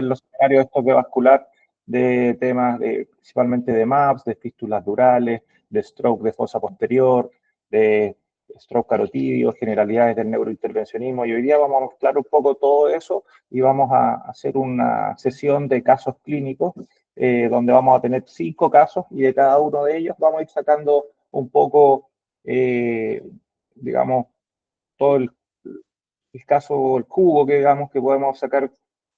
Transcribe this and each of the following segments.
en los escenarios estos de vascular, de temas principalmente de MAPS, de fístulas durales, de stroke de fosa posterior, de stroke carotidio, generalidades del neurointervencionismo, y hoy día vamos a mezclar un poco todo eso y vamos a hacer una sesión de casos clínicos donde vamos a tener 5 casos y de cada uno de ellos vamos a ir sacando un poco, digamos, todo el caso, el cubo que digamos que podemos sacar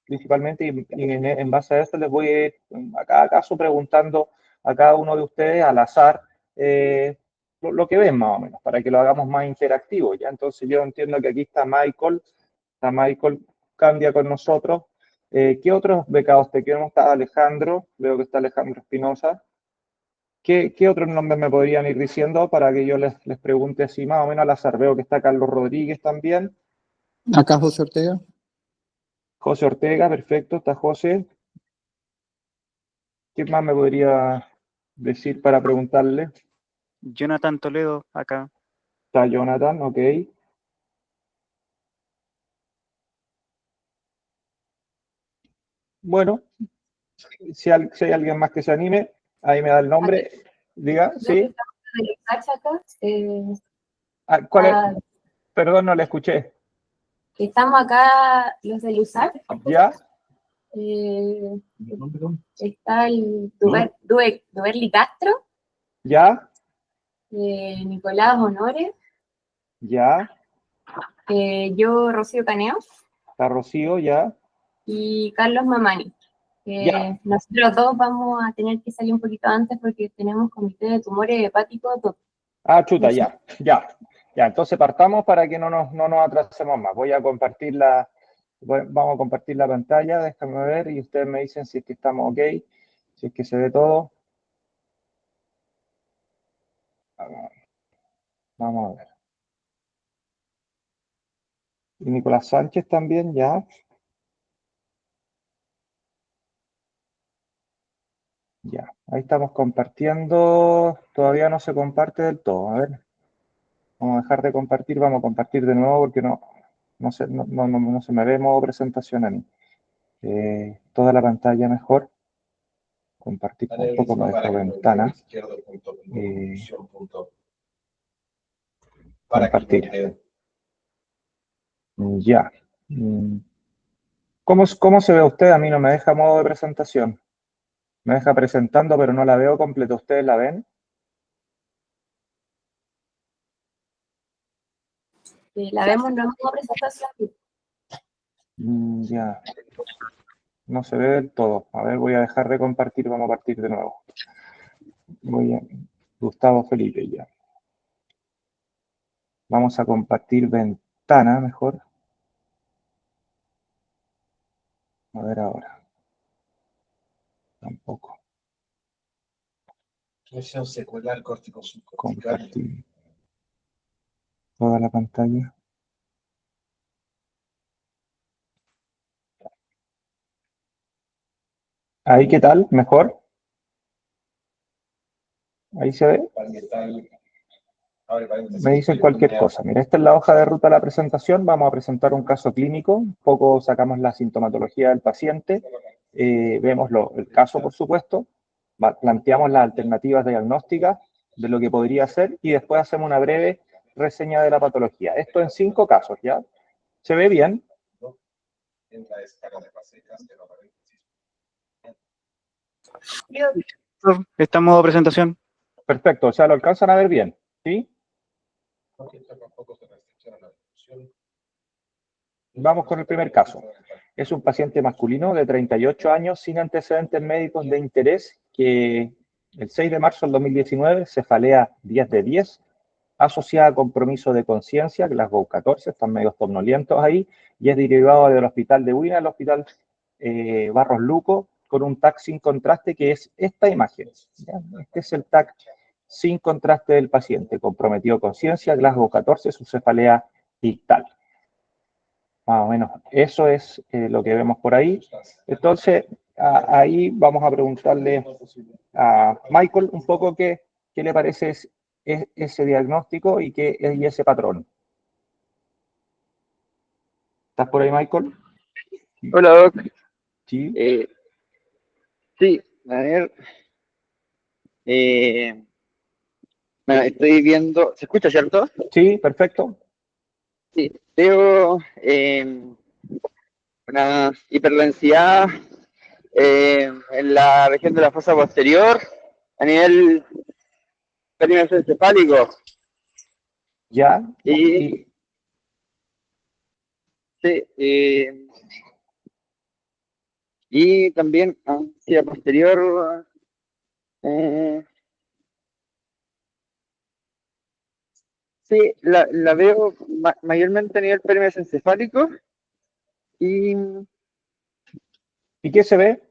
principalmente y en base a eso les voy a ir a cada caso preguntando a cada uno de ustedes al azar lo que ven más o menos, para que lo hagamos más interactivo, ¿ya? Entonces yo entiendo que aquí está Michael Candia con nosotros. ¿Qué otros becados te queremos? Está Alejandro, veo que está Alejandro Espinosa. ¿Qué otros nombres me podrían ir diciendo para que yo les pregunte así más o menos al azar? Veo que está Carlos Rodríguez también. Acá José Ortega. José Ortega, perfecto, está José. ¿Qué más me podría decir para preguntarle? Jonathan Toledo, acá. Está Jonathan, ok. Bueno, si hay alguien más que se anime, ahí me da el nombre. Diga, sí. ¿Cuál es? Perdón, no le escuché. Estamos acá los del USAC. ¿Ya? Está el Duberli Castro. ¿Ya? Nicolás Honores. ¿Ya? Yo, Rocío Caneo. Está Rocío, ¿ya? Y Carlos Mamani. Ya. Nosotros dos vamos a tener que salir un poquito antes porque tenemos comité de tumores hepáticos. Ah, chuta, ya. Entonces partamos para que no nos atrasemos más. Voy a compartir vamos a compartir la pantalla, déjame ver, y ustedes me dicen si es que estamos ok, si es que se ve todo. Vamos a ver. Y Nicolás Sánchez también, ya. Ya, ahí estamos compartiendo. Todavía no se comparte del todo. A ver, vamos a dejar de compartir, vamos a compartir de nuevo porque no se me ve modo presentación a mí. Toda la pantalla mejor. Compartir tampoco me dejo ventana. Compartir. Ya. ¿Cómo se ve usted? A mí no me deja modo de presentación. Me deja presentando, pero no la veo completa. ¿Ustedes la ven? La vemos en modo presentación. Ya. No se ve del todo. A ver, voy a dejar de compartir. Vamos a partir de nuevo. Gustavo Felipe, ya. Vamos a compartir ventana mejor. A ver ahora. Tampoco. Lesión secular Compartir toda la pantalla. ¿Ahí qué tal? ¿Mejor? ¿Ahí se ve? Me dicen cualquier cosa. Mira, esta es la hoja de ruta de la presentación. Vamos a presentar un caso clínico. Un poco sacamos la sintomatología del paciente. Vemos el caso, por supuesto. Planteamos las alternativas diagnósticas de lo que podría ser y después hacemos una breve reseña de la patología. Esto en 5 casos, ¿ya? ¿Se ve bien? Está en modo presentación. Perfecto, o sea, lo alcanzan a ver bien, ¿sí? Vamos con el primer caso. Es un paciente masculino de 38 años sin antecedentes médicos de interés que el 6 de marzo del 2019, cefalea 10 de 10, asociada a compromiso de conciencia, Glasgow 14, están medio somnolientos ahí, y es derivado del hospital de Huina, el hospital Barros Luco, con un TAC sin contraste, que es esta imagen. ¿Ya? Este es el TAC sin contraste del paciente, comprometido conciencia, Glasgow 14, su cefalea ictal. Más o menos, eso es lo que vemos por ahí. Entonces, ahí vamos a preguntarle a Michael un poco qué le parece ese diagnóstico y ese patrón. ¿Estás por ahí, Michael? Hola, Doc. Sí, Sí, a ver. Bueno, estoy viendo. ¿Se escucha, cierto? sí, perfecto. Sí, veo una hiperdensidad en la región de la fosa posterior a nivel perímetro encefálico. Ya. Y Y, sí, y también hacia posterior. eh, sí, la veo mayormente a nivel perímetro encefálico y ¿Y qué se ve?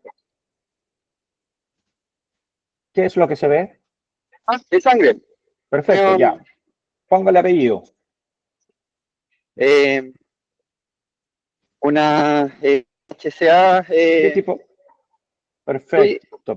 ¿Qué es lo que se ve? de sangre. Perfecto, Veo, ya. Pongo el apellido. eh, una HCA, ¿Qué tipo? sí, Perfecto,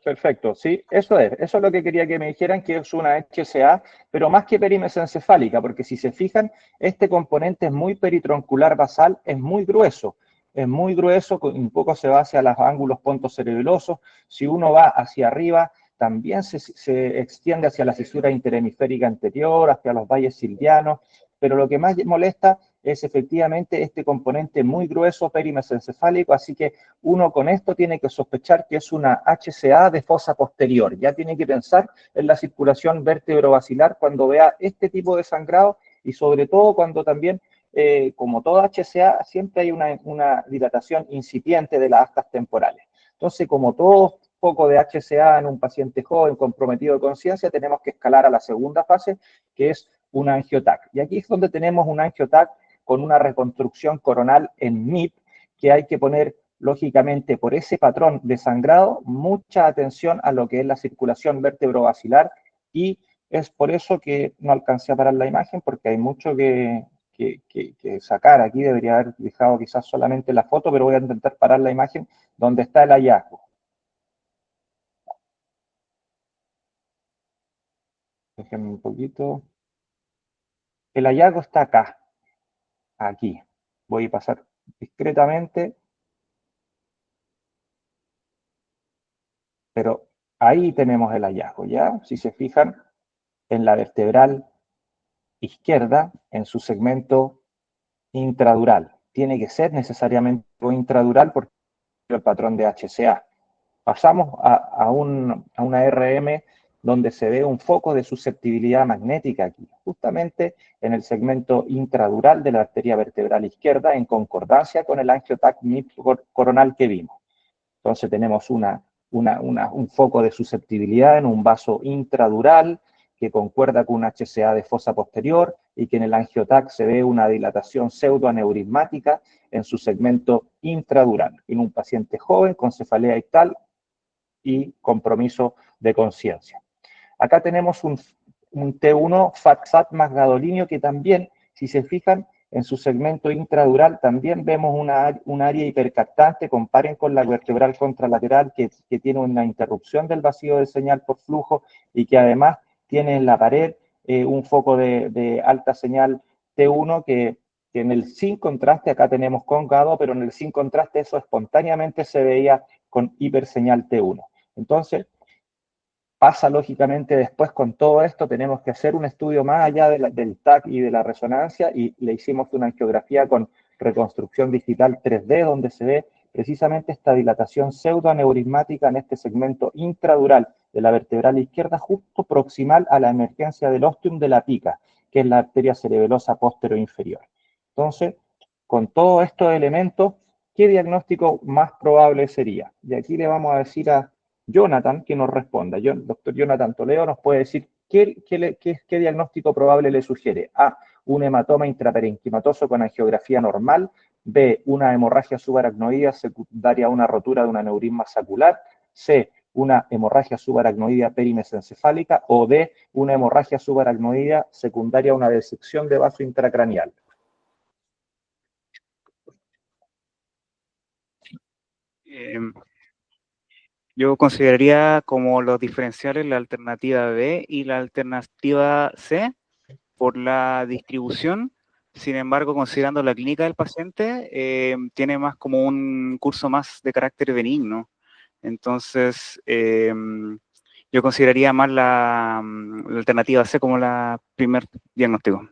perfecto. Sí, eso es lo que quería que me dijeran, que es una HSA, pero más que perimesencefálica, porque si se fijan, este componente es muy peritroncular basal, es muy grueso, un poco se va hacia los ángulos pontocerebelosos. Si uno va hacia arriba, también se extiende hacia la fisura interhemisférica anterior, hacia los valles silvianos, pero lo que más molesta es efectivamente este componente muy grueso perimesencefálico, así que uno con esto tiene que sospechar que es una HCA de fosa posterior. Ya tiene que pensar en la circulación vértebro-basilar cuando vea este tipo de sangrado y sobre todo cuando también, como toda HCA, siempre hay una dilatación incipiente de las astas temporales. Entonces, como todo poco de HCA en un paciente joven comprometido de conciencia, tenemos que escalar a la segunda fase, que es un angiotac. Y aquí es donde tenemos un angiotac con una reconstrucción coronal en MIP, que hay que poner lógicamente por ese patrón de sangrado, mucha atención a lo que es la circulación vértebro-basilar y es por eso que no alcancé a parar la imagen porque hay mucho que sacar. Aquí debería haber dejado quizás solamente la foto, pero voy a intentar parar la imagen donde está el hallazgo. Déjenme un poquito. El hallazgo está acá, aquí. Voy a pasar discretamente, pero ahí tenemos el hallazgo, ¿ya? Si se fijan, en la vertebral izquierda, en su segmento intradural. Tiene que ser necesariamente intradural porque es el patrón de HCA. Pasamos a una RM donde se ve un foco de susceptibilidad magnética aquí, justamente en el segmento intradural de la arteria vertebral izquierda, en concordancia con el angiotac MIP coronal que vimos. Entonces tenemos un foco de susceptibilidad en un vaso intradural que concuerda con un HCA de fosa posterior y que en el angiotac se ve una dilatación pseudoaneurismática en su segmento intradural, en un paciente joven con cefalea ictal y compromiso de conciencia. Acá tenemos un T1 FATSAT más gadolinio que también, si se fijan, en su segmento intradural también vemos un área hipercaptante, comparen con la vertebral contralateral que tiene una interrupción del vacío de señal por flujo y que además tiene en la pared un foco de alta señal T1 que en el sin contraste, acá tenemos con GADO, pero en el sin contraste eso espontáneamente se veía con hiperseñal T1. Entonces, pasa lógicamente después con todo esto, tenemos que hacer un estudio más allá del TAC y de la resonancia y le hicimos una angiografía con reconstrucción digital 3D donde se ve precisamente esta dilatación pseudoaneurismática en este segmento intradural de la vertebral izquierda justo proximal a la emergencia del ostium de la pica, que es la arteria cerebelosa inferior. Entonces, con todos estos elementos, ¿qué diagnóstico más probable sería? Y aquí le vamos a decir a Jonathan que nos responda. El doctor Jonathan Toledo nos puede decir qué diagnóstico probable le sugiere. A, un hematoma intraparenquimatoso con angiografía normal. B, una hemorragia subaracnoidea secundaria a una rotura de un aneurisma sacular. C, una hemorragia subaracnoidea perimesencefálica. O D, una hemorragia subaracnoidea secundaria a una disección de vaso intracraneal. Yo consideraría como los diferenciales la alternativa B y la alternativa C por la distribución Sin embargo, considerando la clínica del paciente, tiene más como un curso más de carácter benigno. Entonces, yo consideraría más la alternativa C como la primer diagnóstico.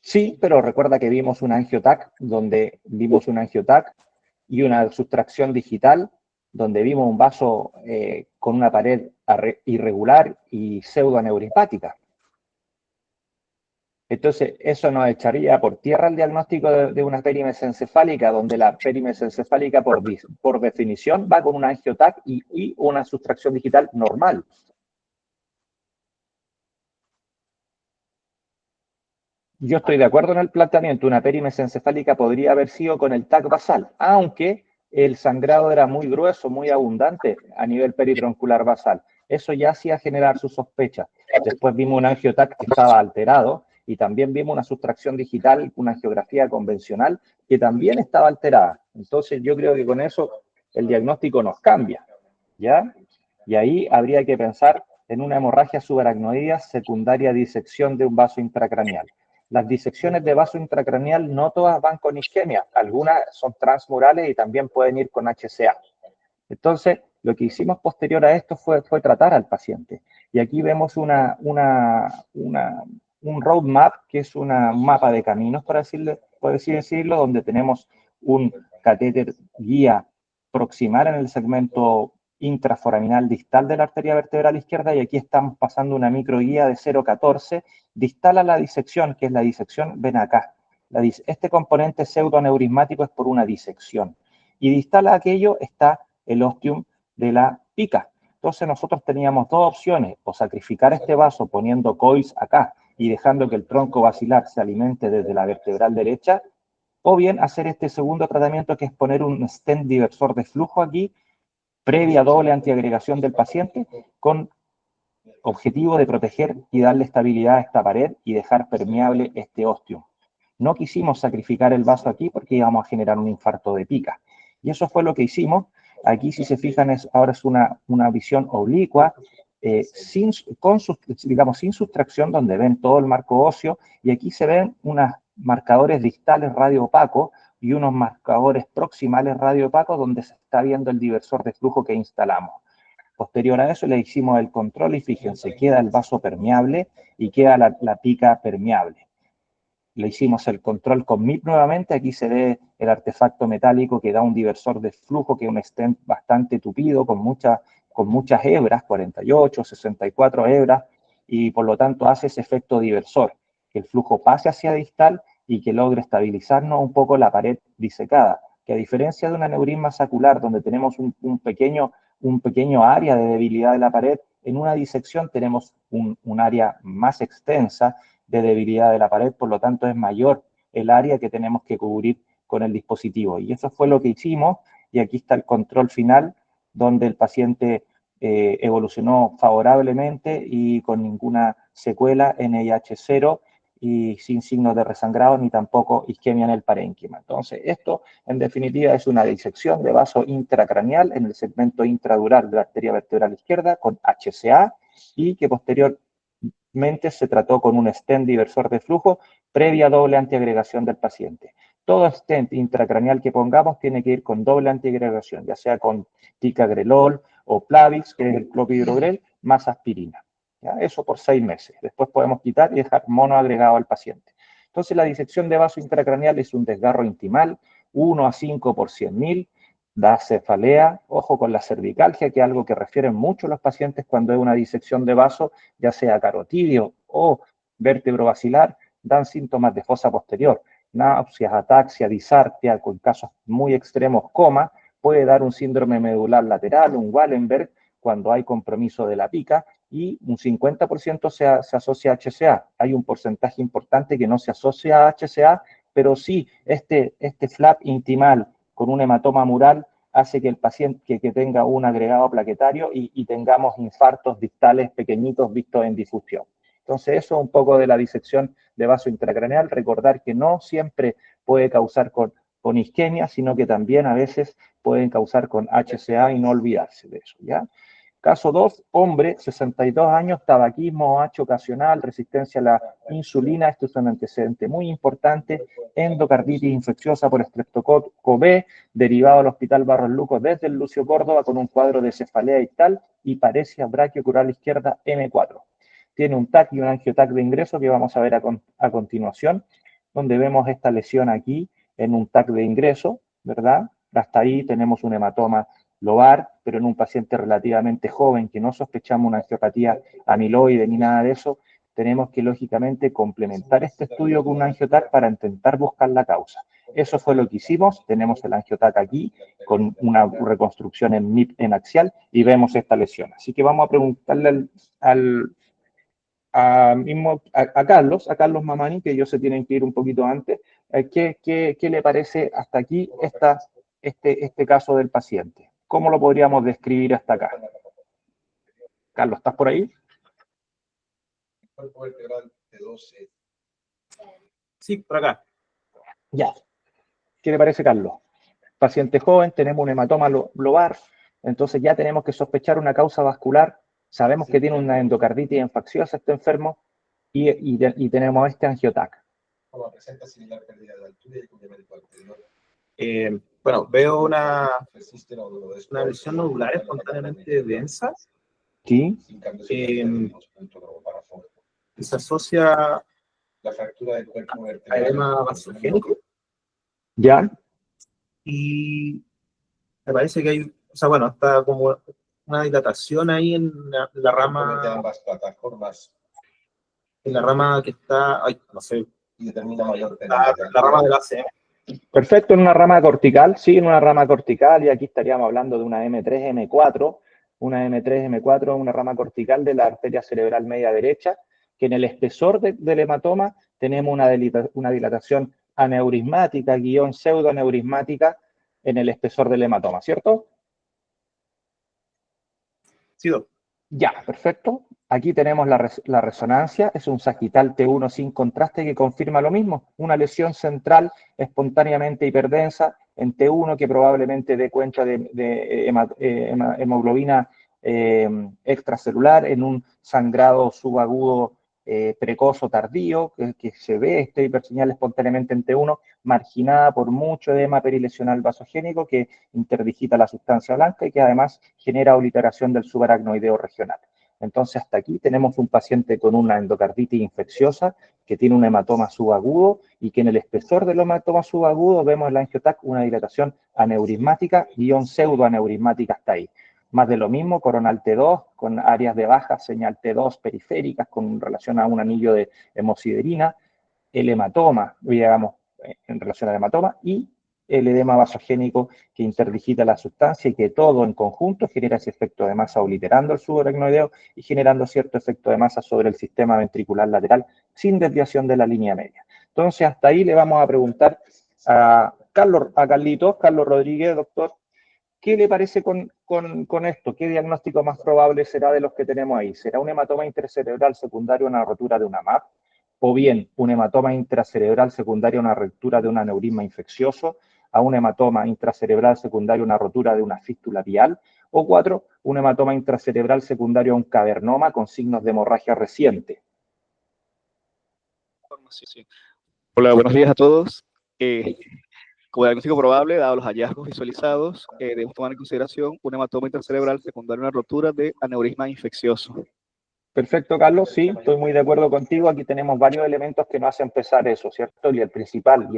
Sí, pero recuerda que vimos un angiotac, donde vimos un angiotac y una sustracción digital, donde vimos un vaso con una pared irregular y pseudoaneurismática. Entonces, eso nos echaría por tierra el diagnóstico de una perimes encefálica, donde la perimes encefálica, por definición, va con un angiotac y una sustracción digital normal. Yo estoy de acuerdo en el planteamiento. Una perimes encefálica podría haber sido con el TAC basal, aunque el sangrado era muy grueso, muy abundante a nivel peritroncular basal. Eso ya hacía generar su sospecha. Después vimos un angiotac que estaba alterado y también vimos una sustracción digital, una angiografía convencional que también estaba alterada. Entonces yo creo que con eso el diagnóstico nos cambia, ¿ya? Y ahí habría que pensar en una hemorragia subaracnoidea secundaria a disección de un vaso intracraneal. Las disecciones de vaso intracraneal no todas van con isquemia, algunas son transmurales y también pueden ir con HCA. Entonces, lo que hicimos posterior a esto fue tratar al paciente. Y aquí vemos un roadmap, que es un mapa de caminos, por así decirlo, donde tenemos un catéter guía proximal en el segmento intraforaminal distal de la arteria vertebral izquierda, y aquí estamos pasando una microguía de 0,14 distal a la disección, que es la disección, ven acá. Este componente pseudoaneurismático es por una disección. Y distal a aquello está el ostium de la pica. Entonces nosotros teníamos dos opciones: o sacrificar este vaso poniendo coils acá y dejando que el tronco basilar se alimente desde la vertebral derecha, o bien hacer este segundo tratamiento, que es poner un stent diversor de flujo aquí, previa doble antiagregación del paciente, con objetivo de proteger y darle estabilidad a esta pared y dejar permeable este ostium. No quisimos sacrificar el vaso aquí porque íbamos a generar un infarto de pica. Y eso fue lo que hicimos. Aquí, si se fijan, ahora es una visión oblicua, sin sustracción, donde ven todo el marco óseo, y aquí se ven unos marcadores distales radioopacos y unos marcadores proximales radioopacos, donde se está viendo el diversor de flujo que instalamos. Posterior a eso le hicimos el control y fíjense, queda el vaso permeable y queda la pica permeable. Le hicimos el control con MIP nuevamente. Aquí se ve el artefacto metálico que da un diversor de flujo, que es un stent bastante tupido, con muchas hebras, 48, 64 hebras, y por lo tanto hace ese efecto diversor, que el flujo pase hacia distal y que logre estabilizarnos un poco la pared disecada, que a diferencia de un aneurisma sacular, donde tenemos un pequeño área de debilidad de la pared, en una disección tenemos un área más extensa de debilidad de la pared, por lo tanto es mayor el área que tenemos que cubrir con el dispositivo. Y eso fue lo que hicimos, y aquí está el control final, donde el paciente evolucionó favorablemente y con ninguna secuela, NIH 0, y sin signos de resangrado ni tampoco isquemia en el parénquima. Entonces, esto en definitiva es una disección de vaso intracraneal en el segmento intradural de la arteria vertebral izquierda con HCA, y que posteriormente se trató con un stent diversor de flujo previa doble antiagregación del paciente. Todo stent intracraneal que pongamos tiene que ir con doble antiagregación, ya sea con ticagrelol o Plavix, que es el clopidogrel, más aspirina. ¿Ya? Eso por 6 meses. Después podemos quitar y dejar monoagregado al paciente. Entonces, la disección de vaso intracraneal es un desgarro intimal, 1 a 5 por 100.000, da cefalea, ojo con la cervicalgia, que es algo que refieren mucho los pacientes cuando es una disección de vaso, ya sea carotidio o vértebro basilar, dan síntomas de fosa posterior, náuseas, ataxia, disartia, con casos muy extremos, coma, puede dar un síndrome medular lateral, un Wallenberg, cuando hay compromiso de la pica, y un 50% se asocia a HCA. Hay un porcentaje importante que no se asocia a HCA, pero sí este flap intimal con un hematoma mural hace que el paciente que tenga un agregado plaquetario y tengamos infartos distales pequeñitos vistos en difusión. Entonces, eso es un poco de la disección de vaso intracraneal. Recordar que no siempre puede causar con isquemia, sino que también a veces pueden causar con HCA, y no olvidarse de eso, ¿ya? Caso 2, hombre, 62 años, tabaquismo OH ocasional, resistencia a la insulina, esto es un antecedente muy importante, endocarditis infecciosa por estreptococo B, derivado al Hospital Barros Luco desde el Lucio Córdoba con un cuadro de cefalea ictal y paresia braquiocural izquierda M4. Tiene un TAC y un angiotac de ingreso que vamos a ver a continuación, donde vemos esta lesión aquí en un TAC de ingreso, ¿verdad? Hasta ahí tenemos un hematoma lobar, pero en un paciente relativamente joven que no sospechamos una angiopatía amiloide ni nada de eso, tenemos que lógicamente complementar este estudio con un angiotac para intentar buscar la causa. Eso fue lo que hicimos, tenemos el angiotac aquí con una reconstrucción en MIP en axial y vemos esta lesión. Así que vamos a preguntarle a Carlos Mamani, que ellos se tienen que ir un poquito antes, ¿qué le parece hasta aquí este caso del paciente? ¿Cómo lo podríamos describir hasta acá? Carlos, ¿estás por ahí? Sí, por acá. Ya. ¿Qué le parece, Carlos? Paciente joven, tenemos un hematoma lobar, entonces ya tenemos que sospechar una causa vascular, sabemos que tiene una endocarditis infecciosa este enfermo y tenemos este angiotac. Presenta similar pérdida de altura y complemento anterior. Bueno, veo una lesión nodular espontáneamente densa. Sí. Que se asocia la fractura del cuerpo a edema vasogénico. ¿Ya? Y me parece que hay, o sea, bueno, está como una dilatación ahí en la rama. Ambas plataformas. En la rama que está, ay, no sé. Y determina mayor la rama del ACM. Perfecto, en una rama cortical, sí, en una rama cortical, y aquí estaríamos hablando de una M3, M4, una M3, M4, una rama cortical de la arteria cerebral media derecha, que en el espesor del hematoma tenemos una dilatación aneurismática, guión pseudoaneurismática en el espesor del hematoma, ¿cierto? Sí, doctor. Ya, perfecto. Aquí tenemos la resonancia, es un sagital T1 sin contraste que confirma lo mismo, una lesión central espontáneamente hiperdensa en T1 que probablemente dé cuenta de hemoglobina extracelular en un sangrado subagudo precoz o tardío, que se ve esta hiperseñal espontáneamente en T1, marginada por mucho edema perilesional vasogénico que interdigita la sustancia blanca y que además genera obliteración del subaracnoideo regional. Entonces, hasta aquí tenemos un paciente con una endocarditis infecciosa que tiene un hematoma subagudo y que en el espesor del hematoma subagudo vemos en la angiotac una dilatación aneurismática, guión pseudoaneurismática hasta ahí. Más de lo mismo, coronal T2, con áreas de baja señal T2 periféricas con relación a un anillo de hemosiderina, el hematoma, digamos, en relación al hematoma, y el edema vasogénico que interdigita la sustancia y que todo en conjunto genera ese efecto de masa obliterando el subaracnoideo y generando cierto efecto de masa sobre el sistema ventricular lateral sin desviación de la línea media. Entonces, hasta ahí le vamos a preguntar a Carlos Rodríguez, doctor, ¿qué le parece con esto? ¿Qué diagnóstico más probable será de los que tenemos ahí? ¿Será un hematoma intracerebral secundario a una rotura de una MAP? ¿O bien un hematoma intracerebral secundario a una ruptura de un aneurisma infeccioso? ¿A un hematoma intracerebral secundario a una rotura de una fístula vial? ¿O 4, un hematoma intracerebral secundario a un cavernoma con signos de hemorragia reciente? Hola, buenos días a todos. Como diagnóstico probable, dado los hallazgos visualizados, debemos tomar en consideración un hematoma intracerebral secundario a una rotura de aneurisma infeccioso. Perfecto, Carlos, sí, estoy muy de acuerdo contigo. Aquí tenemos varios elementos que nos hacen pensar eso, ¿cierto? Y el principal y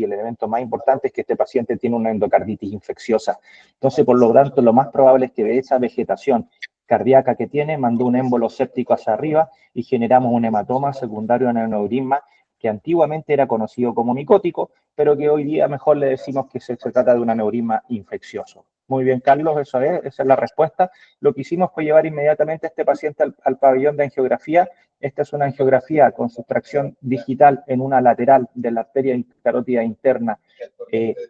el elemento más importante es que este paciente tiene una endocarditis infecciosa. Entonces, por lo tanto, lo más probable es que de esa vegetación cardíaca que tiene, mandó un émbolo séptico hacia arriba y generamos un hematoma secundario a un aneurisma que antiguamente era conocido como micótico, pero que hoy día mejor le decimos que se trata de un aneurisma infeccioso. Muy bien, Carlos, esa es la respuesta. Lo que hicimos fue llevar inmediatamente a este paciente al pabellón de angiografía. Esta es una angiografía con sustracción digital en una lateral de la arteria carótida interna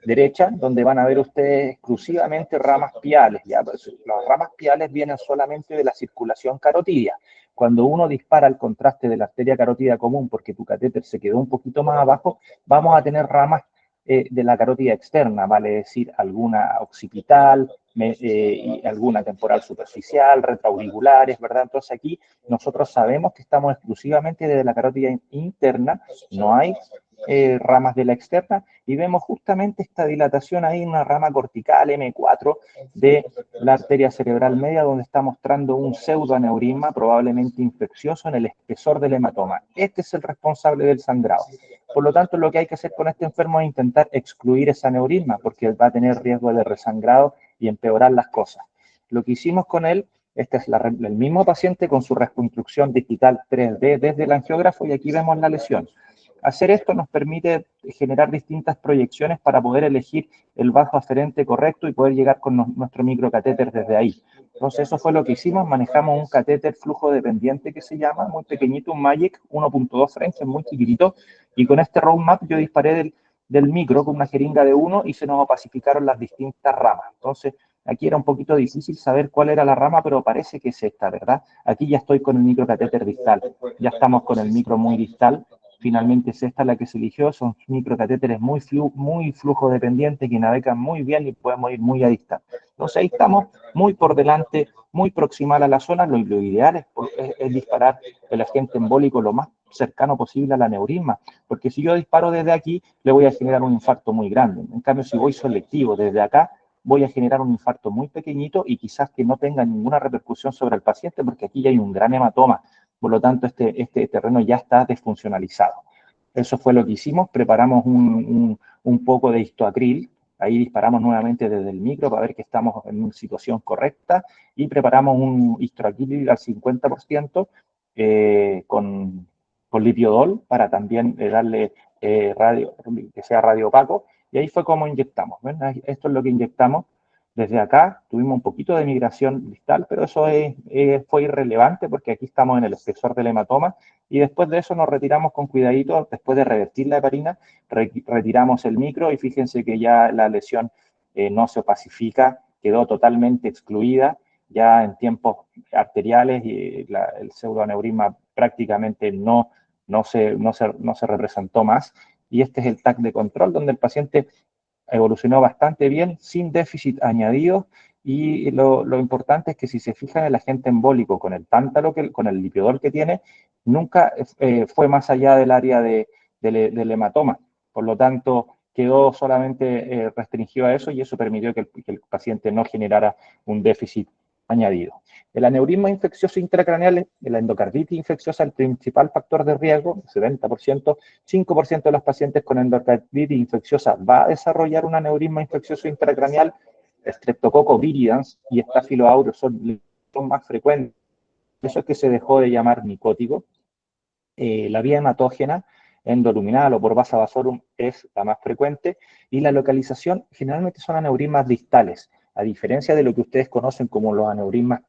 derecha, donde van a ver ustedes exclusivamente ramas piales. ¿Ya? Pues, las ramas piales vienen solamente de la circulación carotidia. Cuando uno dispara el contraste de la arteria carótida común porque tu catéter se quedó un poquito más abajo, vamos a tener ramas de la carótida externa, vale decir, alguna occipital, y alguna temporal superficial, retroauriculares, ¿verdad? Entonces aquí nosotros sabemos que estamos exclusivamente desde la carótida interna, no hay ramas de la externa, y vemos justamente esta dilatación ahí en una rama cortical M4 de la arteria cerebral media, donde está mostrando un pseudoaneurisma probablemente infeccioso en el espesor del hematoma. Este es el responsable del sangrado. Por lo tanto, lo que hay que hacer con este enfermo es intentar excluir ese aneurisma, porque va a tener riesgo de resangrado y empeorar las cosas. Lo que hicimos con él, este es el mismo paciente con su reconstrucción digital 3D desde el angiógrafo, y aquí vemos la lesión. Hacer esto nos permite generar distintas proyecciones para poder elegir el vaso aferente correcto y poder llegar con nuestro microcatéter desde ahí. Entonces eso fue lo que hicimos, manejamos un catéter flujo dependiente que se llama, muy pequeñito, un Magic 1.2 French, muy chiquitito, y con este roadmap yo disparé del micro con una jeringa de 1 y se nos opacificaron las distintas ramas. Entonces aquí era un poquito difícil saber cuál era la rama, pero parece que es esta, ¿verdad? Aquí ya estoy con el microcatéter distal, ya estamos con el micro muy distal. Finalmente es esta la que se eligió, son microcatéteres muy flujo dependientes que navegan muy bien y podemos ir muy a distancia. Entonces ahí estamos muy por delante, muy proximal a la zona. Lo ideal es disparar el agente embólico lo más cercano posible al aneurisma, porque si yo disparo desde aquí, le voy a generar un infarto muy grande. En cambio, si voy selectivo desde acá, voy a generar un infarto muy pequeñito y quizás que no tenga ninguna repercusión sobre el paciente, porque aquí ya hay un gran hematoma. Por lo tanto, este terreno ya está desfuncionalizado. Eso fue lo que hicimos. Preparamos un poco de histoacril. Ahí disparamos nuevamente desde el micro para ver que estamos en una situación correcta. Y preparamos un histoacril al 50% con lipiodol para también darle que sea radiopaco. Y ahí fue como inyectamos. ¿Ven? Esto es lo que inyectamos. Desde acá tuvimos un poquito de migración distal, pero eso fue irrelevante porque aquí estamos en el espesor del hematoma, y después de eso nos retiramos con cuidadito. Después de revertir la heparina, retiramos el micro y fíjense que ya la lesión no se opacifica, quedó totalmente excluida ya en tiempos arteriales, y el pseudoaneurisma prácticamente no se representó más. Y este es el TAC de control, donde el paciente evolucionó bastante bien, sin déficit añadido, y lo importante es que si se fijan, el agente embólico con el tántalo, con el lipiodol que tiene, nunca fue más allá del área del hematoma. Por lo tanto, quedó solamente restringido a eso, y eso permitió que el paciente no generara un déficit añadido. El aneurisma infeccioso intracraneal, la endocarditis infecciosa, el principal factor de riesgo, 70%, 5% de los pacientes con endocarditis infecciosa va a desarrollar un aneurisma infeccioso intracraneal. Streptococcus viridans y Staphylo aureus son más frecuentes. Eso es que se dejó de llamar micótico. La vía hematógena endoluminal o por vasa vasorum es la más frecuente, y la localización generalmente son aneurismas distales, a diferencia de lo que ustedes conocen como los aneurismas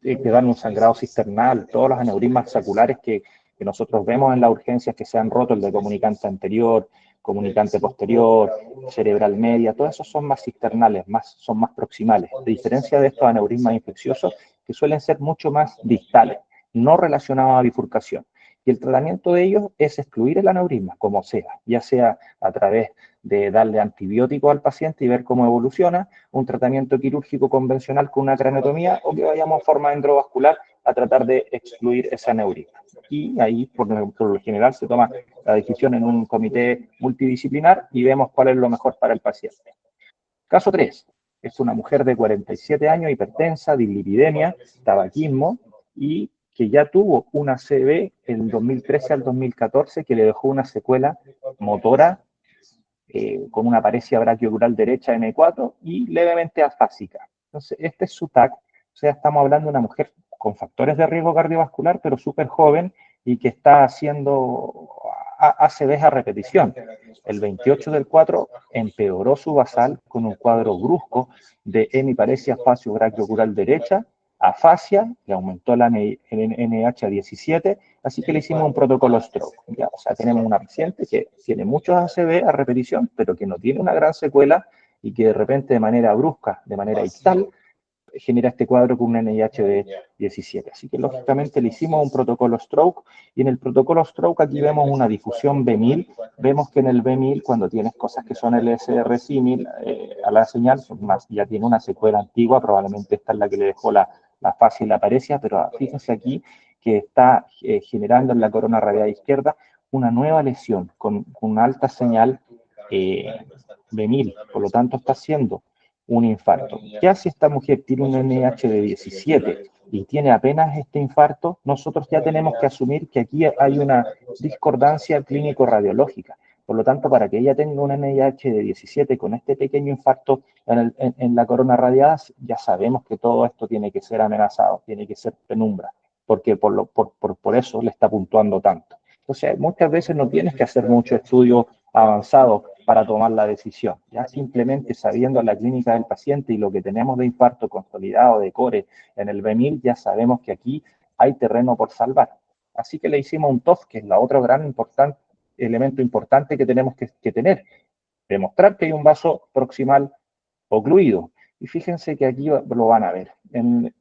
que dan un sangrado cisternal. Todos los aneurismas saculares que nosotros vemos en las urgencias que se han roto, el de comunicante anterior, comunicante posterior, cerebral media, todos esos son más cisternales, son más proximales, a diferencia de estos aneurismas infecciosos que suelen ser mucho más distales, no relacionados a bifurcación. Y el tratamiento de ellos es excluir el aneurisma, como sea, ya sea a través de darle antibiótico al paciente y ver cómo evoluciona, un tratamiento quirúrgico convencional con una craneotomía, o que vayamos a forma endovascular a tratar de excluir ese aneurisma. Y ahí, por lo general, se toma la decisión en un comité multidisciplinar y vemos cuál es lo mejor para el paciente. Caso 3. Es una mujer de 47 años, hipertensa, dislipidemia, tabaquismo, y que ya tuvo una CB el 2013 al 2014 que le dejó una secuela motora con una paresia brachiodural derecha M4 y levemente afásica. Entonces, este es su TAC. O sea, estamos hablando de una mujer con factores de riesgo cardiovascular, pero súper joven y que está haciendo ACVs a repetición. El 28 del 4 empeoró su basal con un cuadro brusco de hemiparesia facio-brachiodural derecha, afasia, le aumentó la NH a 17, así que le hicimos un protocolo stroke. ¿Ya? O sea, tenemos una paciente que tiene muchos ACV a repetición, pero que no tiene una gran secuela y que de repente de manera brusca, de manera ictal, genera este cuadro con un NIH de 17. Así que lógicamente le hicimos un protocolo stroke, y en el protocolo stroke aquí vemos una difusión B1000. Vemos que en el B1000, cuando tienes cosas que son LSR símil a la señal, ya tiene una secuela antigua, probablemente esta es la que le dejó la fase y la paresia, pero fíjense aquí que está generando en la corona radial izquierda una nueva lesión con una alta señal B1000, por lo tanto está haciendo un infarto. Ya si esta mujer tiene un NIH de 17 y tiene apenas este infarto, nosotros ya tenemos que asumir que aquí hay una discordancia clínico-radiológica. Por lo tanto, para que ella tenga un NIH de 17 con este pequeño infarto en la corona radiada, ya sabemos que todo esto tiene que ser amenazado, tiene que ser penumbra, porque por eso le está puntuando tanto. Entonces, muchas veces no tienes que hacer mucho estudio avanzado para tomar la decisión. Ya simplemente sabiendo la clínica del paciente y lo que tenemos de infarto consolidado de core en el B1000, ya sabemos que aquí hay terreno por salvar. Así que le hicimos un TOF, que es la otra gran elemento importante que tenemos que tener. Demostrar que hay un vaso proximal ocluido. Y fíjense que aquí lo van a ver.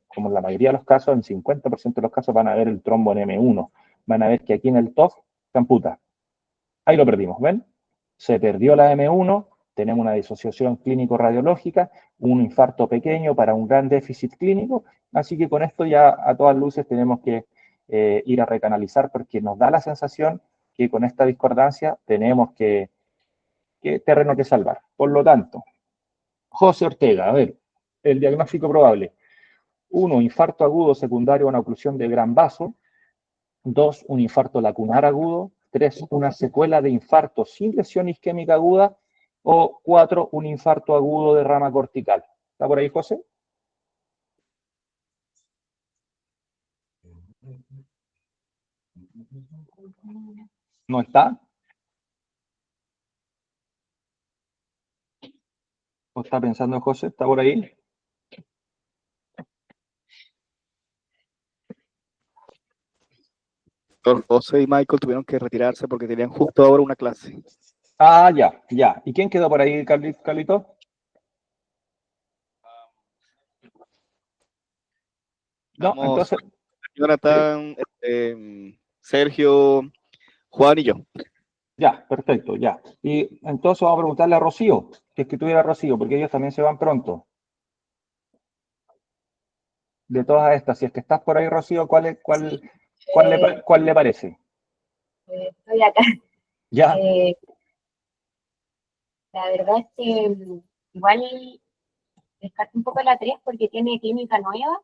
Como en la mayoría de los casos, en 50% de los casos van a ver el trombo en M1. Van a ver que aquí en el TOF se amputa. Ahí lo perdimos, ¿ven? Se perdió la M1, tenemos una disociación clínico-radiológica, un infarto pequeño para un gran déficit clínico, así que con esto ya a todas luces tenemos que ir a recanalizar, porque nos da la sensación que con esta discordancia tenemos que terreno que salvar. Por lo tanto, José Ortega, a ver, el diagnóstico probable. 1, infarto agudo secundario a una oclusión de gran vaso. 2, un infarto lacunar agudo. 3, una secuela de infarto sin lesión isquémica aguda. O 4, un infarto agudo de rama cortical. ¿Está por ahí, José? ¿No está? ¿O está pensando José? ¿Está por ahí? José y Michael tuvieron que retirarse porque tenían justo ahora una clase. Ah, ya. ¿Y quién quedó por ahí, Carlito? No, entonces... Jonathan, Sergio, Juan y yo. Ya, perfecto, ya. Y entonces vamos a preguntarle a Rocío, que es que tuviera Rocío, porque ellos también se van pronto. De todas estas, si es que estás por ahí, Rocío, ¿cuál le parece? Estoy acá. Ya. La verdad es que igual descarto un poco la 3 porque tiene clínica nueva.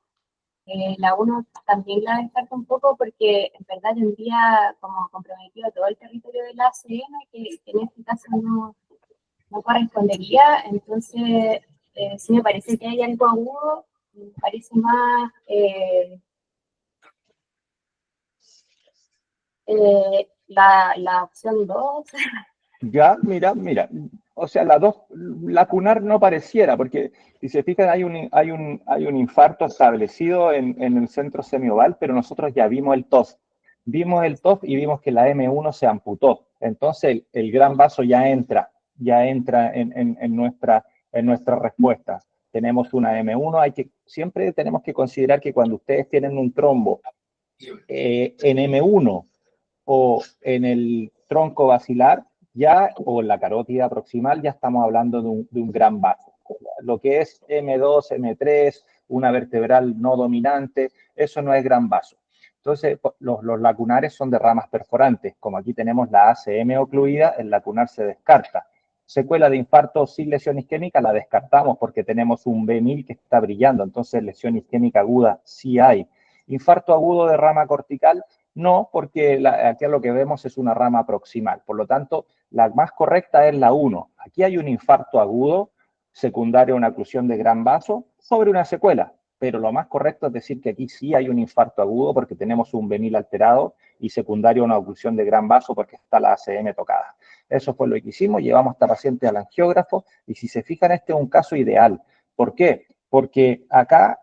La 1 también la descarto un poco porque en verdad tendría como comprometido todo el territorio de la ACM, que en este caso no correspondería. Entonces, sí me parece que hay algo agudo, me parece más la opción 2. Ya, mira. O sea, la 2, lacunar no pareciera, porque si se fijan, hay un infarto establecido en el centro semioval, pero nosotros ya vimos el TOF. Vimos el TOF y vimos que la M1 se amputó. Entonces, el gran vaso ya entra en nuestra respuesta. Tenemos una M1, siempre tenemos que considerar que cuando ustedes tienen un trombo en M1 o en el tronco basilar, o en la carótida proximal, ya estamos hablando de un gran vaso. Lo que es M2, M3, una vertebral no dominante, eso no es gran vaso. Entonces, los lacunares son de ramas perforantes. Como aquí tenemos la ACM ocluida, el lacunar se descarta. Secuela de infarto sin lesión isquémica la descartamos porque tenemos un B1000 que está brillando, entonces lesión isquémica aguda sí hay. Infarto agudo de rama cortical, no, porque aquí lo que vemos es una rama proximal. Por lo tanto, la más correcta es la 1. Aquí hay un infarto agudo secundario a una oclusión de gran vaso sobre una secuela. Pero lo más correcto es decir que aquí sí hay un infarto agudo porque tenemos un B1000 alterado y secundario a una oclusión de gran vaso porque está la ACM tocada. Eso fue lo que hicimos, llevamos a esta paciente al angiógrafo y si se fijan, este es un caso ideal. ¿Por qué? Porque acá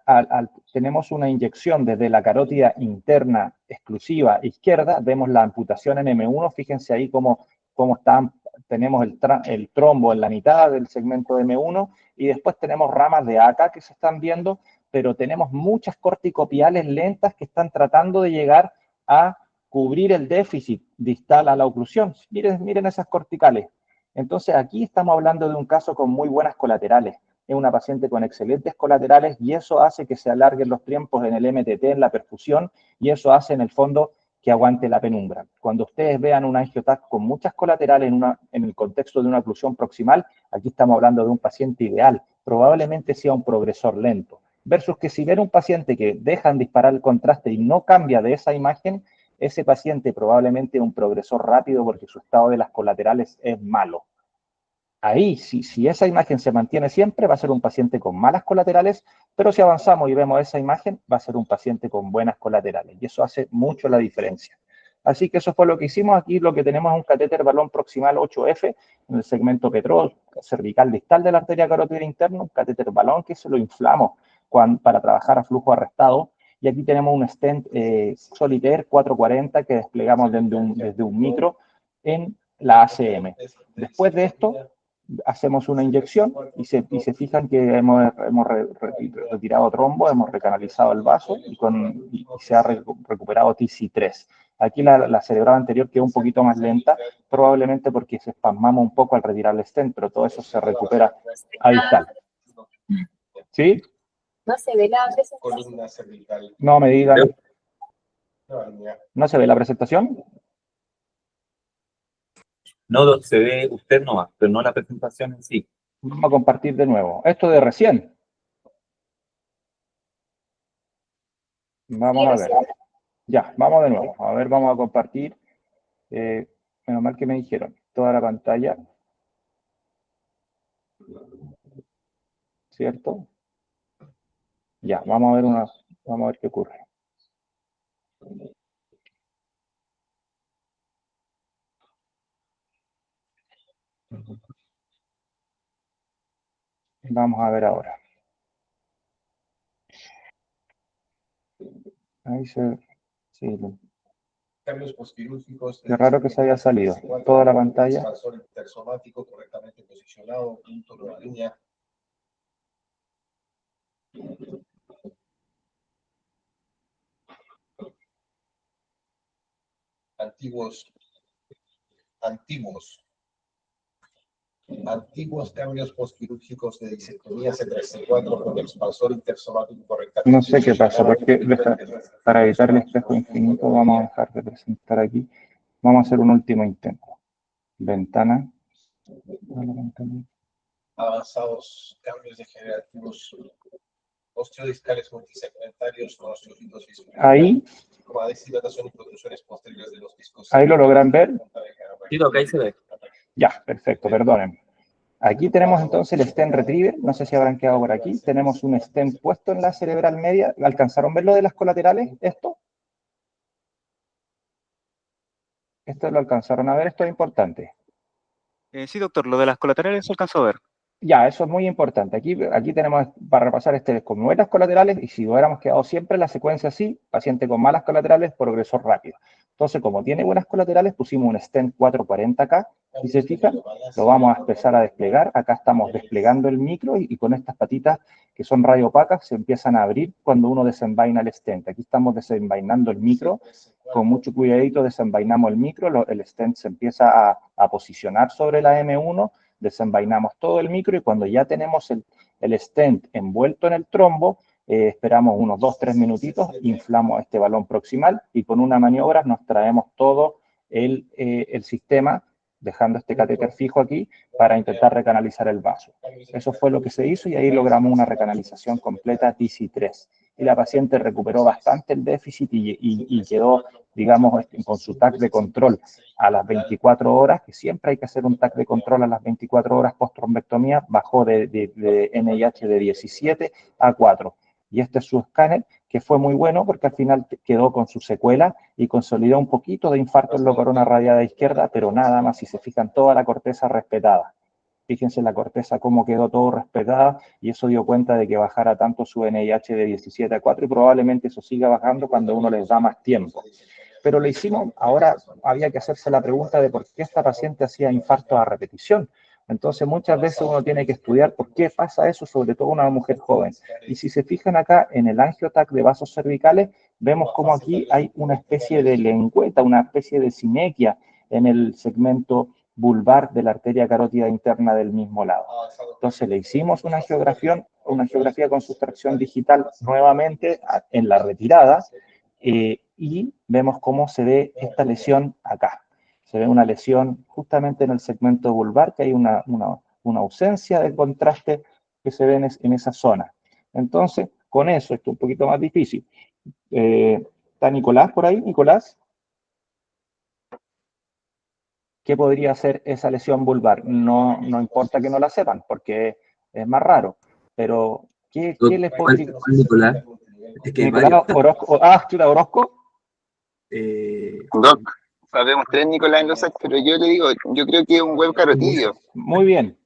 tenemos una inyección desde la carótida interna exclusiva izquierda, vemos la amputación en M1, fíjense ahí cómo está tenemos el trombo en la mitad del segmento de M1 y después tenemos ramas de ACA que se están viendo, pero tenemos muchas corticopiales lentas que están tratando de llegar a cubrir el déficit distal a la oclusión. Miren esas corticales. Entonces aquí estamos hablando de un caso con muy buenas colaterales. Es una paciente con excelentes colaterales y eso hace que se alarguen los tiempos en el MTT, en la perfusión, y eso hace en el fondo que aguante la penumbra. Cuando ustedes vean un angioTAC con muchas colaterales en el contexto de una oclusión proximal, aquí estamos hablando de un paciente ideal, probablemente sea un progresor lento, versus que si ven un paciente que dejan disparar el contraste y no cambia de esa imagen, ese paciente probablemente es un progresor rápido porque su estado de las colaterales es malo. Ahí, si esa imagen se mantiene siempre, va a ser un paciente con malas colaterales, pero si avanzamos y vemos esa imagen, va a ser un paciente con buenas colaterales, y eso hace mucho la diferencia. Así que eso fue lo que hicimos. Aquí lo que tenemos es un catéter balón proximal 8F en el segmento petrol cervical distal de la arteria carótida interna, un catéter balón que se lo inflamos para trabajar a flujo arrestado. Y aquí tenemos un stent Solitaire 440 que desplegamos desde un micro en la ACM. Después de esto, hacemos una inyección y se fijan que hemos retirado trombo, hemos recanalizado el vaso y se ha recuperado TC3. Aquí la cerebral anterior quedó un poquito más lenta, probablemente porque se espasmamos un poco al retirar el stent, pero todo eso se recupera a distal. ¿Sí? No se ve la presentación. No me digan. ¿No se ve la presentación? No, se ve usted nomás, pero no la presentación en sí. Vamos a compartir de nuevo. Esto de recién. Vamos a ver. Ya, vamos de nuevo. A ver, vamos a compartir. Menos mal que me dijeron. Toda la pantalla. ¿Cierto? Ya, vamos a ver qué ocurre. Vamos a ver ahora. Ahí se... Sí, Cambios posquirúrgicos. qué raro que se haya salido. Toda la pantalla. Expansor intersomático correctamente posicionado, punto de la línea. Antiguos cambios posquirúrgicos de disectomía C3C4 con expansor intersomático correctamente. No sé qué pasa, porque para evitar el espejo infinito vamos a dejar de presentar aquí. Vamos a hacer un último intento. Ventana. Avanzados cambios degenerativos osteodiscales multisegmentarios con osteofitosis. Ahí. Como deshilatación y protrusiones posteriores de los discos. Ahí lo logran ver. Sí, lo que ahí se ve. Ya, perfecto, perdonen. Aquí tenemos entonces el stent retriever, no sé si habrán quedado por aquí. Tenemos un stent puesto en la cerebral media. ¿Alcanzaron ver lo de las colaterales? ¿Esto? ¿Esto lo alcanzaron a ver? Esto es importante. Sí, doctor, lo de las colaterales se alcanzó a ver. Ya, eso es muy importante. Aquí tenemos para repasar con nuevas colaterales y si hubiéramos quedado siempre en la secuencia así, paciente con malas colaterales, progresor rápido. Entonces, como tiene buenas colaterales, pusimos un stent 440K. Si se fijan, lo vamos a empezar a desplegar. Acá estamos desplegando el micro y con estas patitas que son radio opacas se empiezan a abrir cuando uno desenvaina el stent. Aquí estamos desenvainando el micro. Con mucho cuidadito desenvainamos el micro, el stent se empieza a posicionar sobre la M1, desenvainamos todo el micro y cuando ya tenemos el stent envuelto en el trombo, esperamos unos 2-3 minutitos, inflamos este balón proximal y con una maniobra nos traemos todo el sistema, dejando este catéter fijo aquí para intentar recanalizar el vaso. Eso fue lo que se hizo y ahí logramos una recanalización completa TC3. Y la paciente recuperó bastante el déficit y quedó, digamos, con su TAC de control a las 24 horas, que siempre hay que hacer un TAC de control a las 24 horas post-trombectomía, bajó de NIH de 17 a 4. Y este es su escáner, que fue muy bueno porque al final quedó con su secuela y consolidó un poquito de infarto en la corona radiada izquierda, pero nada más, si se fijan, toda la corteza respetada. Fíjense la corteza cómo quedó todo respetada y eso dio cuenta de que bajara tanto su NIH de 17 a 4 y probablemente eso siga bajando cuando uno les da más tiempo. pero le hicimos, ahora había que hacerse la pregunta de por qué esta paciente hacía infartos a repetición. Entonces muchas veces uno tiene que estudiar por qué pasa eso, sobre todo una mujer joven. Y si se fijan acá en el angiotac de vasos cervicales, vemos como aquí hay una especie de lengüeta, una especie de sinequia en el segmento vulvar de la arteria carótida interna del mismo lado. Entonces le hicimos una geografía con sustracción digital nuevamente en la retirada, y vemos cómo se ve esta lesión acá. Se ve una lesión justamente en el segmento vulvar, que hay una ausencia de contraste que se ve en esa zona. Entonces, con eso, esto es un poquito más difícil. ¿Está Nicolás por ahí? Nicolás, ¿qué podría ser esa lesión vulvar? No importa que no la sepan, porque es más raro, pero ¿qué les podría...? ¿Cuál Nicolás? Es que hay Nicolás varios. Orozco. ¿Chuta Orozco? Doc, sabemos tres Nicolás en los sets, pero yo le digo, yo creo que es un web carotidio. Muy bien,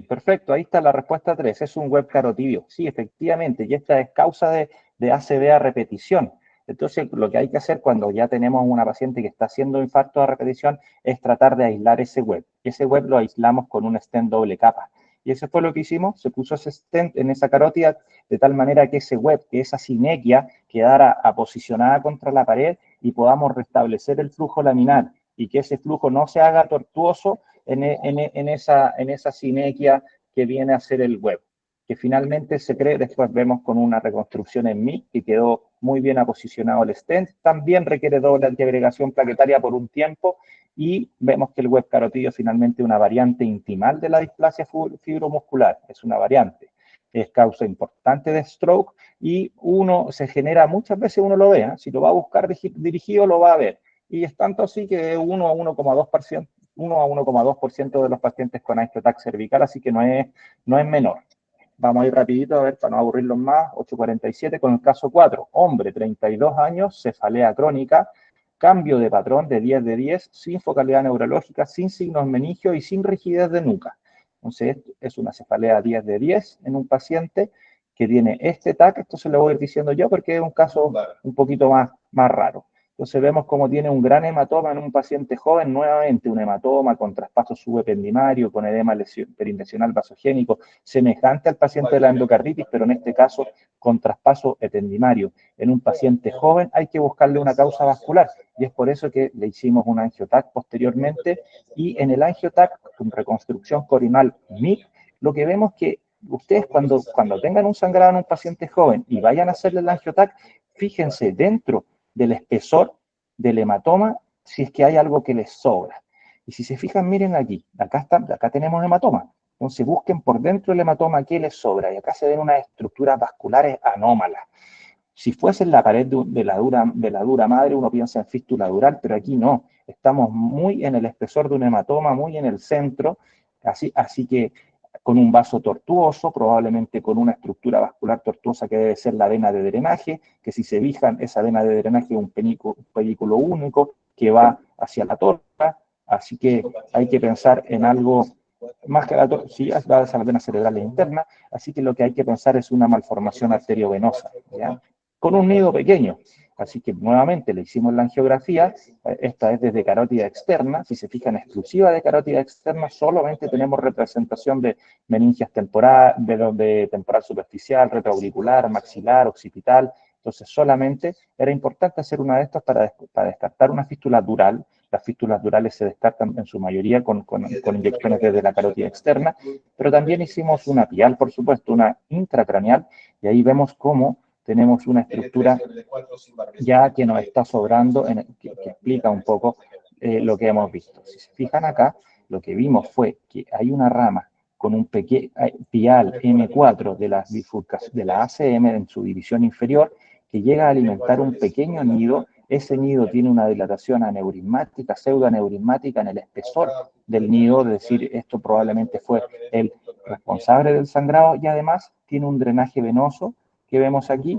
perfecto. Ahí está la respuesta 3, es un web carotidio. Sí, efectivamente, y esta es causa de ACV a repetición. Entonces, lo que hay que hacer cuando ya tenemos una paciente que está haciendo infarto a repetición es tratar de aislar ese web. Ese web lo aislamos con un stent doble capa. Y eso fue lo que hicimos, se puso ese stent en esa carótida de tal manera que ese web, que esa sinequia, quedara posicionada contra la pared y podamos restablecer el flujo laminar y que ese flujo no se haga tortuoso en esa sinequia que viene a ser el web, que finalmente se cree, después vemos con una reconstrucción en MIC que quedó muy bien aposicionado el stent, también requiere doble antiagregación plaquetaria por un tiempo, y vemos que el web carotidio finalmente es una variante intimal de la displasia fibromuscular, es una variante, es causa importante de stroke, y uno se genera, muchas veces uno lo ve, si lo va a buscar dirigido lo va a ver, y es tanto así que 1 a 1,2% de los pacientes con angiotac cervical, así que no es menor. Vamos a ir rapidito a ver, para no aburrirlos más, 8:47 con el caso 4. Hombre, 32 años, cefalea crónica, cambio de patrón de 10 de 10, sin focalidad neurológica, sin signos meningios y sin rigidez de nuca. Entonces, es una cefalea 10 de 10 en un paciente que tiene este TAC, esto se lo voy a ir diciendo yo porque es un caso un poquito más raro. Entonces vemos cómo tiene un gran hematoma en un paciente joven, nuevamente un hematoma con traspaso subependimario, con edema perintensional vasogénico, semejante al paciente de la endocarditis, pero en este caso con traspaso ependimario. En un paciente joven hay que buscarle una causa vascular, y es por eso que le hicimos un angiotac posteriormente, y en el angiotac con reconstrucción coronal MIC, lo que vemos que ustedes cuando tengan un sangrado en un paciente joven y vayan a hacerle el angiotac, fíjense dentro del espesor del hematoma si es que hay algo que les sobra. Y si se fijan, miren aquí, acá tenemos hematoma. Entonces busquen por dentro del hematoma qué les sobra, y acá se ven unas estructuras vasculares anómalas. Si fuese en la pared de la dura madre, uno piensa en fístula dural, pero aquí no. Estamos muy en el espesor de un hematoma, muy en el centro, así que con un vaso tortuoso, probablemente con una estructura vascular tortuosa que debe ser la vena de drenaje, que si se fijan, esa vena de drenaje es un pedículo único que va hacia la torta, así que hay que pensar en algo más que la torta, sí, va hacia la vena cerebral interna, así que lo que hay que pensar es una malformación arteriovenosa, ¿ya? Con un nido pequeño. Así que nuevamente le hicimos la angiografía, esta es desde carótida externa, si se fijan exclusiva de carótida externa, solamente tenemos representación de meningias temporal, de temporal superficial, retroauricular, maxilar, occipital, entonces solamente era importante hacer una de estas para descartar una fístula dural. Las fístulas durales se descartan en su mayoría con inyecciones desde la carótida externa, pero también hicimos una pial, por supuesto, una intracraneal, y ahí vemos cómo tenemos una estructura ya que nos está sobrando, que explica un poco lo que hemos visto. Si se fijan acá, lo que vimos fue que hay una rama con un pequeño pial M4 de la ACM en su división inferior, que llega a alimentar un pequeño nido. Ese nido tiene una dilatación aneurismática, pseudoaneurismática en el espesor del nido, es decir, esto probablemente fue el responsable del sangrado, y además tiene un drenaje venoso que vemos aquí,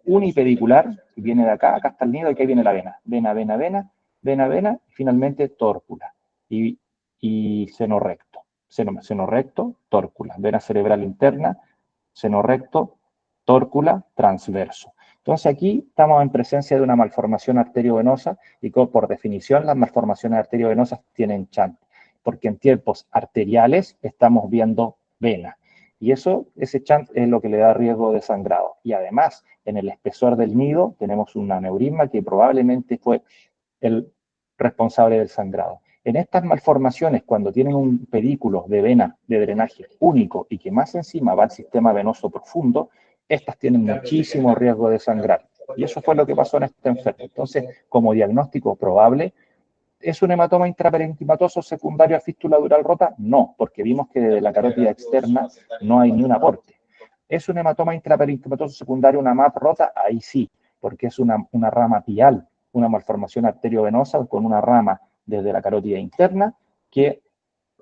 unipedicular, que viene de acá, acá está el nido, y aquí viene la vena, vena, y finalmente tórcula, y seno recto, tórcula, vena cerebral interna, seno recto, tórcula, transverso. Entonces aquí estamos en presencia de una malformación arteriovenosa y por definición las malformaciones arteriovenosas tienen chant, porque en tiempos arteriales estamos viendo vena. Y ese chant es lo que le da riesgo de sangrado. Y además, en el espesor del nido tenemos un aneurisma que probablemente fue el responsable del sangrado. En estas malformaciones, cuando tienen un pedículo de vena de drenaje único y que más encima va al sistema venoso profundo, estas tienen muchísimo riesgo de sangrar. Y eso fue lo que pasó en este enfermo. Entonces, como diagnóstico probable, ¿es un hematoma intraparenquimatoso secundario a fístula dural rota? No, porque vimos que desde la carótida externa no hay ni un aporte. ¿Es un hematoma intraparenquimatoso secundario una MAP rota? Ahí sí, porque es una rama pial, una malformación arteriovenosa con una rama desde la carótida interna que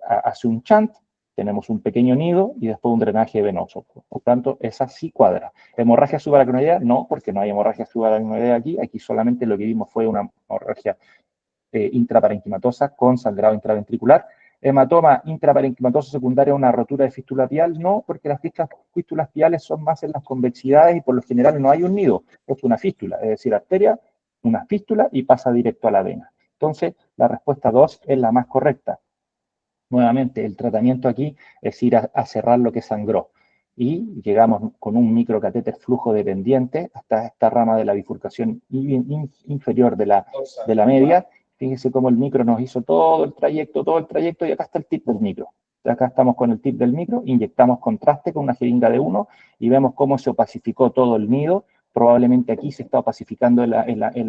hace un chant, tenemos un pequeño nido y después un drenaje venoso. Por lo tanto, esa sí cuadra. ¿Hemorragia subaracnoidea? No, porque no hay hemorragia subaracnoidea aquí. Aquí solamente lo que vimos fue una hemorragia intraparenquimatosa con sangrado intraventricular. Hematoma intraparenquimatoso secundario a una rotura de fístula pial, no, porque las fístulas piales son más en las convexidades y por lo general no hay un nido, es una fístula, es decir, arteria, una fístula y pasa directo a la vena. Entonces, la respuesta 2 es la más correcta. Nuevamente, el tratamiento aquí es ir a cerrar lo que sangró. Y llegamos con un microcatéter flujo dependiente hasta esta rama de la bifurcación inferior de la media. Fíjense cómo el micro nos hizo todo el trayecto, y acá está el tip del micro. Acá estamos con el tip del micro, inyectamos contraste con una jeringa de 1 y vemos cómo se opacificó todo el nido. Probablemente aquí se está opacificando el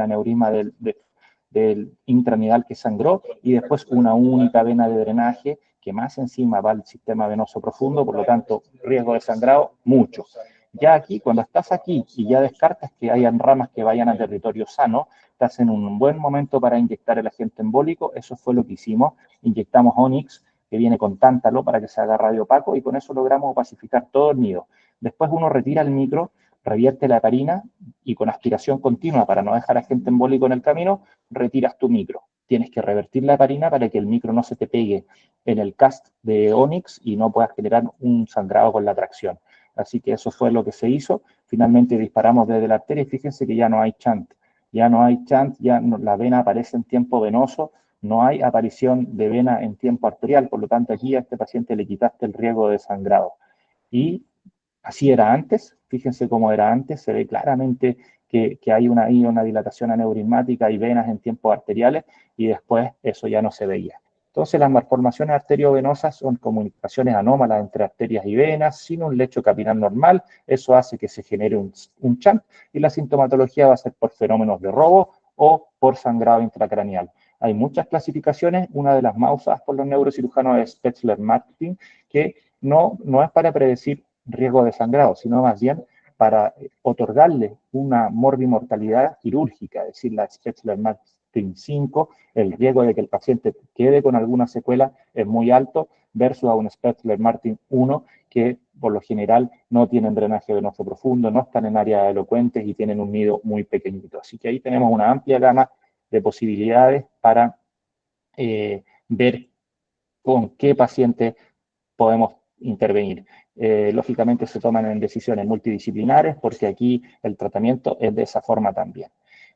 aneurisma del intranidal que sangró y después una única vena de drenaje que más encima va al sistema venoso profundo, por lo tanto, riesgo de sangrado, mucho. Ya aquí, cuando estás aquí y ya descartas que hayan ramas que vayan a territorio sano, estás en un buen momento para inyectar el agente embólico. Eso fue lo que hicimos. Inyectamos Onyx, que viene con tántalo para que se haga radiopaco, y con eso logramos opacificar todo el nido. Después uno retira el micro, revierte la heparina y con aspiración continua para no dejar agente embólico en el camino, retiras tu micro. Tienes que revertir la heparina para que el micro no se te pegue en el cast de Onyx y no puedas generar un sangrado con la tracción. Así que eso fue lo que se hizo. Finalmente disparamos desde la arteria y fíjense que ya no hay chant. Ya no hay chant, ya no, la vena aparece en tiempo venoso, no hay aparición de vena en tiempo arterial. Por lo tanto, aquí a este paciente le quitaste el riesgo de sangrado. Y así era antes, fíjense cómo era antes, se ve claramente que hay una dilatación aneurismática, hay venas en tiempos arteriales, y después eso ya no se veía. Entonces las malformaciones arteriovenosas son comunicaciones anómalas entre arterias y venas, sin un lecho capilar normal. Eso hace que se genere un chant, y la sintomatología va a ser por fenómenos de robo o por sangrado intracraneal. Hay muchas clasificaciones, una de las más usadas por los neurocirujanos es Spetzler-Martin, que no es para predecir riesgo de sangrado, sino más bien para otorgarle una morbimortalidad quirúrgica, es decir, la Spetzler-Martin 5, el riesgo de que el paciente quede con alguna secuela es muy alto, versus a un Spetzler-Martin 1, que por lo general no tienen drenaje venoso profundo, no están en áreas elocuentes y tienen un nido muy pequeñito. Así que ahí tenemos una amplia gama de posibilidades para ver con qué paciente podemos intervenir. Lógicamente se toman en decisiones multidisciplinares porque aquí el tratamiento es de esa forma también.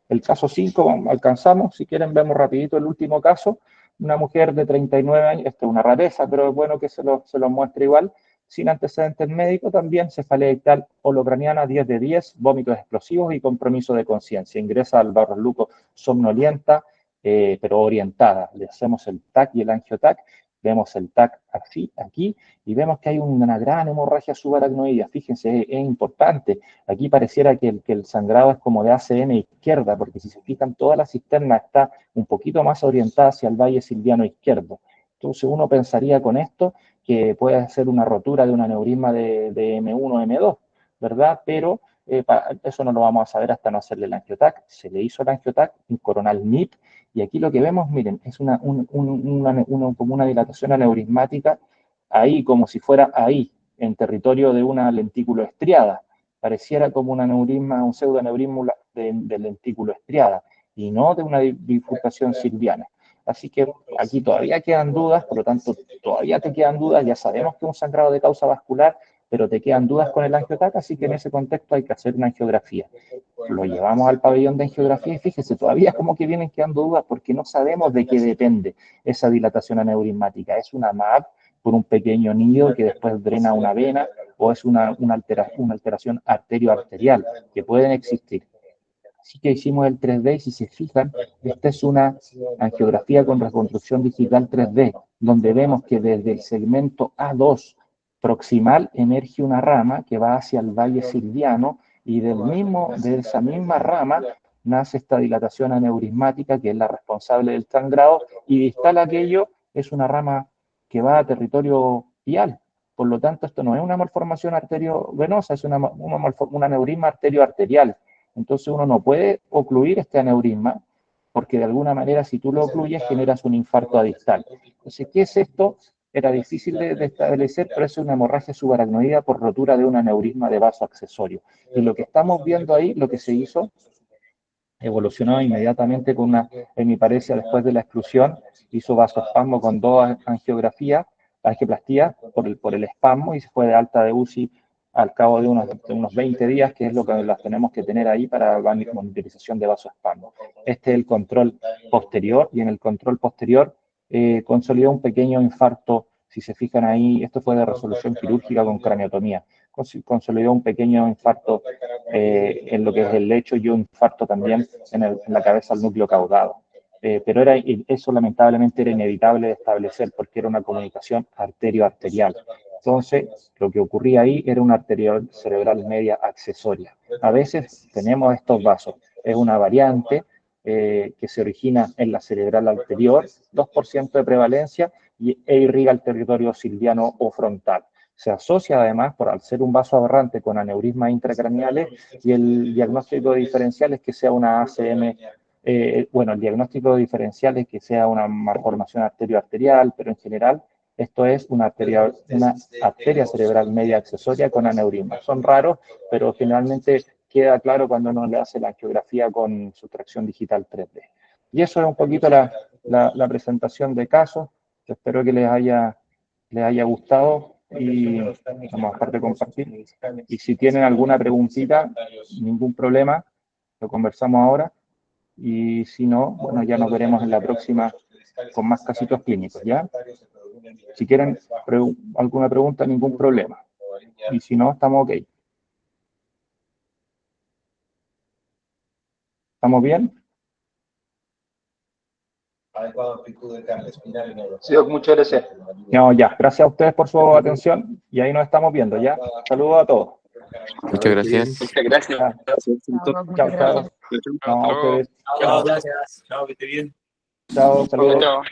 El caso 5, alcanzamos, si quieren vemos rapidito el último caso, una mujer de 39 años, esta es una rareza, pero es bueno que se lo muestre igual, sin antecedentes médicos, también cefalea ictal holocraniana 10 de 10, vómitos explosivos y compromiso de conciencia. Ingresa al Barros-Luco somnolienta, pero orientada. Le hacemos el TAC y el angioTAC, vemos el TAC así, aquí, y vemos que hay una gran hemorragia subaracnoidea. Fíjense, es importante. Aquí pareciera que el sangrado es como de ACM izquierda, porque si se fijan, toda la cisterna está un poquito más orientada hacia el valle silviano izquierdo. Entonces uno pensaría con esto que puede ser una rotura de un aneurisma de M1 o M2, ¿verdad? Pero eso no lo vamos a saber hasta no hacerle el angioTAC. Se le hizo el angioTAC, un coronal MIP, y aquí lo que vemos, miren, es como una dilatación aneurismática, ahí como si fuera ahí, en territorio de una lentículo estriada. Pareciera como un aneurisma, un pseudoaneurisma de lentículo estriada, y no de una bifurcación silviana. Así que aquí todavía quedan dudas, por lo tanto, todavía te quedan dudas, ya sabemos que es un sangrado de causa vascular, pero te quedan dudas con el angiotac, así que en ese contexto hay que hacer una angiografía. Lo llevamos al pabellón de angiografía y fíjese, todavía como que vienen quedando dudas porque no sabemos de qué depende esa dilatación aneurismática. ¿Es una MAP por un pequeño nido que después drena una vena o es una alteración arterio-arterial que pueden existir? Así que hicimos el 3D y si se fijan, esta es una angiografía con reconstrucción digital 3D, donde vemos que desde el segmento A2 proximal emerge una rama que va hacia el valle silviano y de esa misma rama nace esta dilatación aneurismática que es la responsable del sangrado y distal aquello es una rama que va a territorio vial. Por lo tanto, esto no es una malformación arteriovenosa, es un aneurisma arterio-arterial. Entonces uno no puede ocluir este aneurisma porque de alguna manera si tú lo ocluyes generas un infarto distal. Entonces, ¿qué es esto? Era difícil de establecer, pero es una hemorragia subaracnoidea por rotura de un aneurisma de vaso accesorio. Y lo que estamos viendo ahí, lo que se hizo, evolucionó inmediatamente con una hemiparesia después de la exclusión, hizo vasoespasmo con 2 angiografías, angioplastías por el espasmo y se fue de alta de UCI al cabo de unos 20 días, que es lo que las tenemos que tener ahí para la monitorización de vasoespasmo. Este es el control posterior, y en el control posterior consolidó un pequeño infarto, si se fijan ahí, esto fue de resolución quirúrgica con craniotomía, consolidó un pequeño infarto en lo que es el lecho y un infarto también en la cabeza al núcleo caudado. Pero eso lamentablemente era inevitable de establecer porque era una comunicación arterio-arterial. Entonces, lo que ocurría ahí era una arterial cerebral media accesoria. A veces tenemos estos vasos. Es una variante que se origina en la cerebral anterior, 2% de prevalencia, e irriga el territorio silviano o frontal. Se asocia además, al ser un vaso aberrante, con aneurismas intracraneales y el diagnóstico diferencial es que sea una ACM. El diagnóstico diferencial es que sea una malformación arterio-arterial, pero en general esto es una arteria cerebral media accesoria con aneurisma. Son raros, pero generalmente queda claro cuando uno le hace la angiografía con sustracción digital 3D. Y eso es un poquito la presentación de casos. Espero que les haya gustado y vamos a dejar de compartir. Y si tienen alguna preguntita, ningún problema, lo conversamos ahora. Y si no, bueno, ya nos veremos en la próxima con más casitos clínicos, ¿ya? Si quieren alguna pregunta, ningún problema. Y si no, estamos ok. ¿Estamos bien? Sí, muchas gracias. No, ya. Gracias a ustedes por su atención y ahí nos estamos viendo, ¿ya? Saludos a todos. Muchas gracias. Muchas gracias. Chao, chao. No, a ustedes. Chao, gracias. Chao, que esté bien. Chao, saludos. Chao.